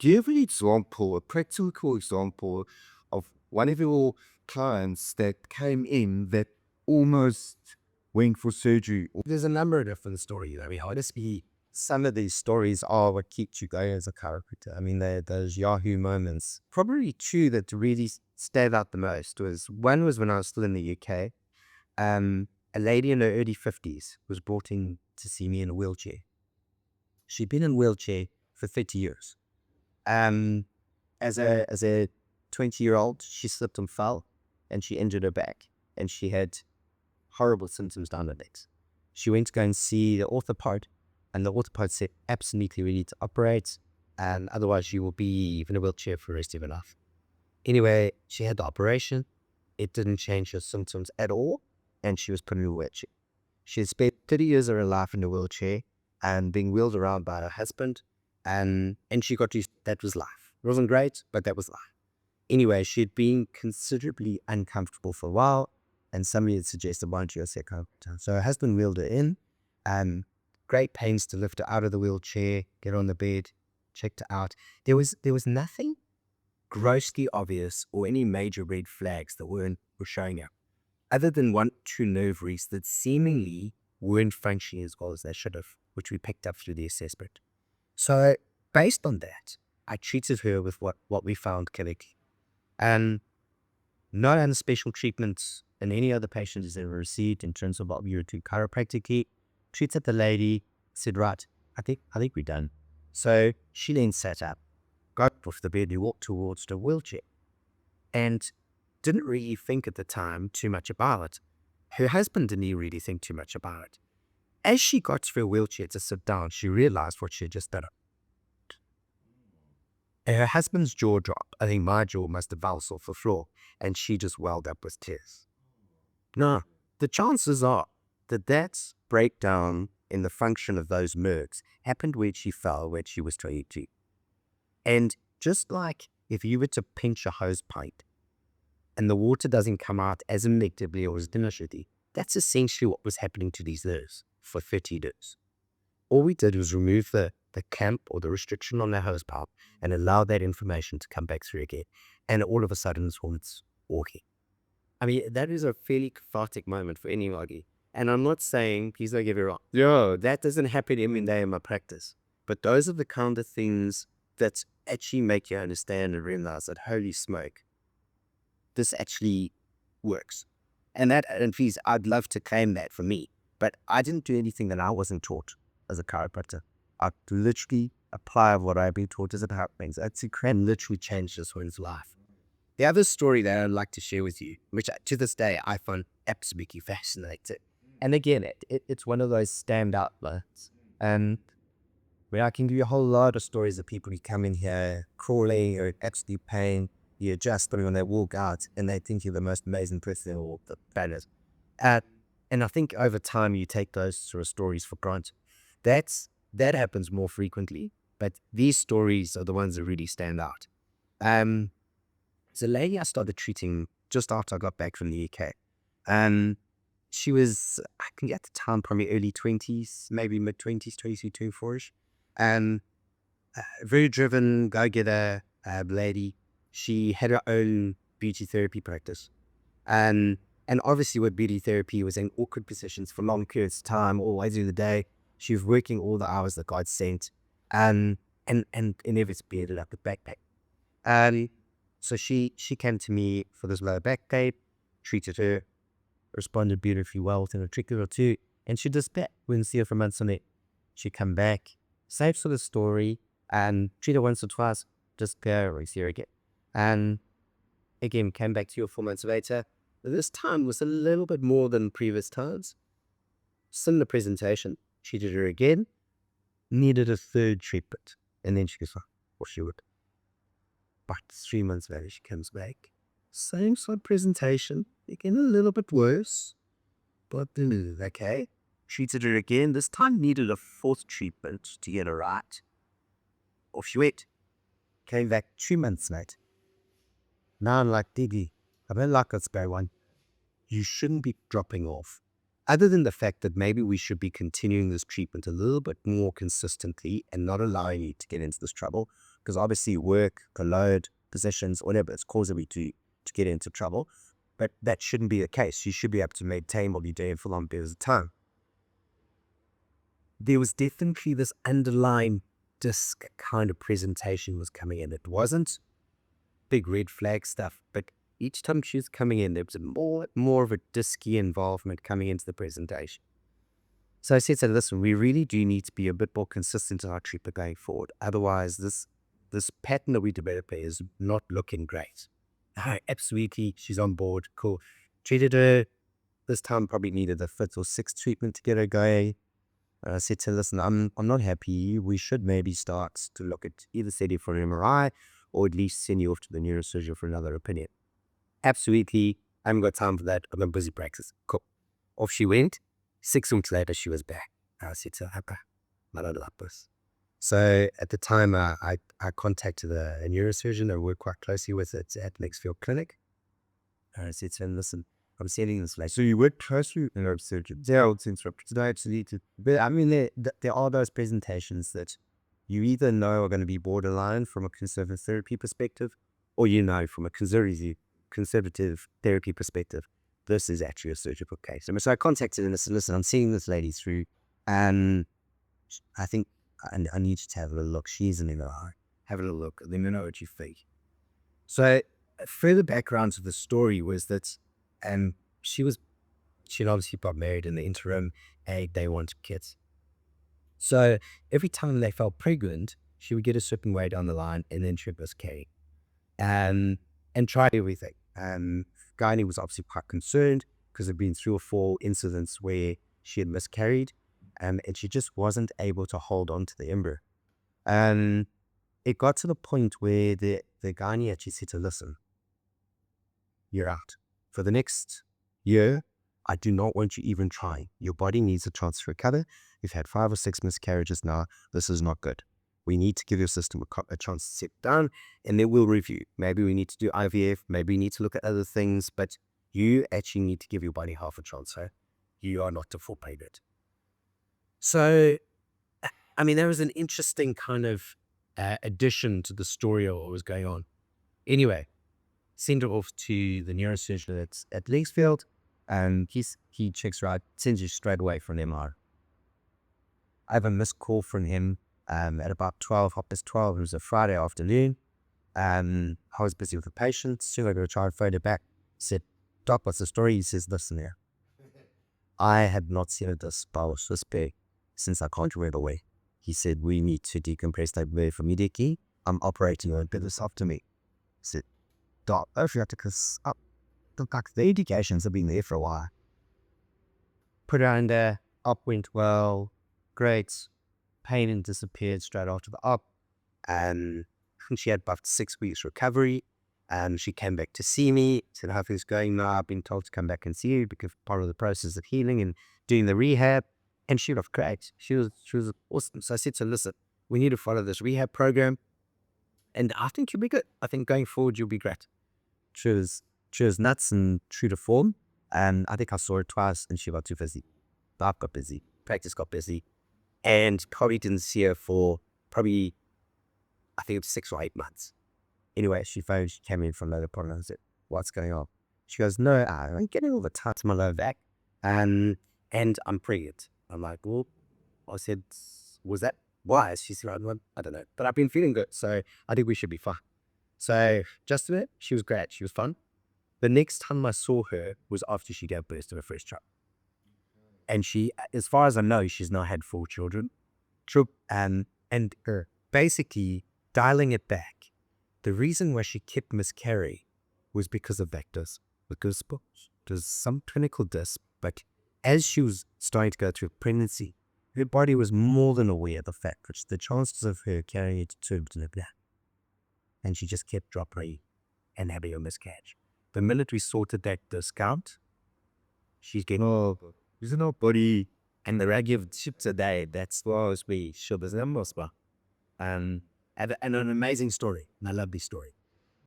Do you have an example, a practical example of one of your clients that came in that almost went for surgery? There's a number of different stories. I mean, honestly, some of these stories are what keeps you going as a chiropractor. I mean, those Yahoo moments. Probably two that really stand out the most was one was when I was still in the UK. A lady in her early 50s was brought in to see me in a wheelchair. She'd been in a wheelchair for 30 years. Um, as a 20-year-old, she slipped and fell, and she injured her back, and she had horrible symptoms down her legs. She went to go and see the orthopod, and the orthopod said, absolutely ready to operate, and otherwise you will be in a wheelchair for the rest of your life. Anyway, she had the operation. It didn't change her symptoms at all, and she was put in a wheelchair. She had spent 30 years of her life in a wheelchair and being wheeled around by her husband, and she got used. That was life. It wasn't great, but that was life. Anyway, she had been considerably uncomfortable for a while, and somebody had suggested, why don't you go see a chiropractor? So her husband wheeled her in, great pains to lift her out of the wheelchair, get her on the bed, checked her out. There was nothing grossly obvious or any major red flags that were showing up, other than one or two nerve roots that seemingly weren't functioning as well as they should have, which we picked up through the assessment. So based on that, I treated her with what we found clinically. And not on special treatments and any other patient has ever received in terms of what we were doing chiropractically. Treated the lady, said, right, I think we're done. So she then sat up, got off the bed, and walked towards the wheelchair, and didn't really think at the time too much about it. Her husband didn't really think too much about it. As she got to her wheelchair to sit down, she realized what she had just done. And her husband's jaw dropped. I think my jaw must have bounced off the floor, and she just welled up with tears. Now, the chances are that breakdown in the function of those nerves happened when she fell when she was 22. And just like if you were to pinch a hose pipe and the water doesn't come out as effectively or as initially, that's essentially what was happening to these nerves for 30 years. All we did was remove the clamp or the restriction on the hose pipe and allow that information to come back through again. And all of a sudden, this woman's walking. I mean, that is a fairly cathartic moment for anybody. And I'm not saying, please don't get me wrong, that doesn't happen every day in my practice. But those are the kind of things that actually make you understand and realize that, holy smoke, this actually works. And please, I'd love to claim that for me. But I didn't do anything that I wasn't taught as a chiropractor. I literally apply what I've been taught as a chiropractor. It's literally changed this woman's life. The other story that I'd like to share with you, which to this day I find absolutely fascinating. And again, it's one of those standout moments. And where I can give you a whole lot of stories of people who come in here crawling or in absolute pain. You adjust them when they walk out and they think you're the most amazing person on the planet. And I think over time you take those sort of stories for granted. That happens more frequently, but these stories are the ones that really stand out. There's a lady I started treating just after I got back from the UK. She was, I think at the time, probably early 20s, maybe mid-20s, 22, 24-ish. Very driven, go-getter lady. She had her own beauty therapy practice. And obviously with beauty therapy, was in awkward positions for long periods of time, all through the day. She was working all the hours that God sent. And inevitably ended up with back pain. So she came to me for this lower back pain, treated her, responded beautifully well within a trickle or two, and she just back. Wouldn't see her for months on it. She'd come back, same sort of story, and treat her once or twice, just go or see her again. And again, came back to you 4 months later. This time was a little bit more than previous times. Similar presentation. She did her again, needed a third treatment, and then she goes, well, she would. But 3 months later, she comes back. Same sort of presentation, again a little bit worse, but okay. Treated her again, this time needed a fourth treatment to get her right. Off she went. Came back 2 months later. Now I'm like, Diggy, I don't like this guy one. You shouldn't be dropping off. Other than the fact that maybe we should be continuing this treatment a little bit more consistently and not allowing you to get into this trouble. because obviously work, load, positions, whatever, it's causing me to get into trouble. But that shouldn't be the case. You should be able to maintain what you're doing for long periods of time. There was definitely this underlying disc kind of presentation was coming in. It wasn't big red flag stuff, but each time she was coming in, there was more of a disky involvement coming into the presentation. So I said to her, listen, we really do need to be a bit more consistent in our treatment going forward. Otherwise, this pattern that we develop is not looking great. Absolutely, she's on board. Cool. Treated her. This time probably needed a 5th or 6th treatment to get her going. I said to her, listen, I'm not happy. We should maybe start to look at either send you for an MRI or at least send you off to the neurosurgeon for another opinion. Absolutely. I haven't got time for that. I'm in busy practice. Cool. Off she went. 6 weeks later, she was back. I said to her, okay, I don't like this. So at the time, I contacted a neurosurgeon I work quite closely with at Nextfield Clinic. I said to him, listen, I'm sending this lady. So you work closely with neurosurgeons? Yeah, I would interrupt. No, absolutely. But I mean, there are those presentations that you either know are going to be borderline from a conservative therapy perspective, or you know from a conservative therapy perspective, this is actually a surgical case. So I contacted him and said, listen, I'm seeing this lady through, and I think I need you to have a little look. She's in MRI. Have a little look. Let me know what you think. So further background to the story was that she'd obviously got married in the interim and they wanted kids. So every time they felt pregnant, she would get a certain way down the line and then she would miscarry and try everything. Gynae was obviously quite concerned because there'd been 3 or 4 incidents where she had miscarried and she just wasn't able to hold on to the embryo. And it got to the point where the gynae actually said to her, listen, you're out. For the next year, I do not want you even trying. Your body needs a chance to recover. You've had 5 or 6 miscarriages now. This is not good. We need to give your system a chance to sit down, and then we'll review. Maybe we need to do IVF. Maybe we need to look at other things, but you actually need to give your body half a chance. So you are not a full pregnant. So, I mean, there was an interesting kind of addition to the story of what was going on. Anyway, send her off to the neurosurgeon at Leesfield, and he checks her out, sends you straight away for an MR. I have a missed call from him at about 12:30. It was a Friday afternoon. I was busy with a patient, so I got to try and phone her back. Said, Doc, what's the story? He says, listen here. I had not seen this bulge this big since I can't remember when. He said, we need to decompress that nerve immediately. I'm operating on it this afternoon. I said, Doc, if you have to up, the indications have been there for a while. Put her under, up went well, great. Pain disappeared straight after the op. And she had about 6 weeks recovery. And she came back to see me, said, how things going now? I've been told to come back and see you because part of the process of healing and doing the rehab. And she looked great. She was awesome. So I said to her, listen, we need to follow this rehab program. And I think you'll be good. I think going forward, you'll be great. She was nuts and true to form. And I think I saw her twice and she got too busy. Life got busy. Practice got busy. And probably didn't see her for I think it was 6 or 8 months. Anyway, she phoned, she came in from another problem. I said, what's going on? She goes, no, I'm getting all the tights in my lower back. And I'm pregnant. I'm like, well, I said, was that why? She said, well, I don't know, but I've been feeling good. So I think we should be fine. So just a bit, she was great. She was fun. The next time I saw her was after she gave birth to her first child. And she, as far as I know, she's now had 4 children. True. And basically dialing it back, the reason why she kept miscarrying was because of vectors, because there's some clinical disc, but as she was starting to go through pregnancy, her body was more than aware of the fact that the chances of her carrying it to term were down. And she just kept dropping and having a miscarriage. The minute we sorted that discount, she's getting there's no body. And the regular chips a day, that's what we show the numbers. And an amazing story. And I love this story.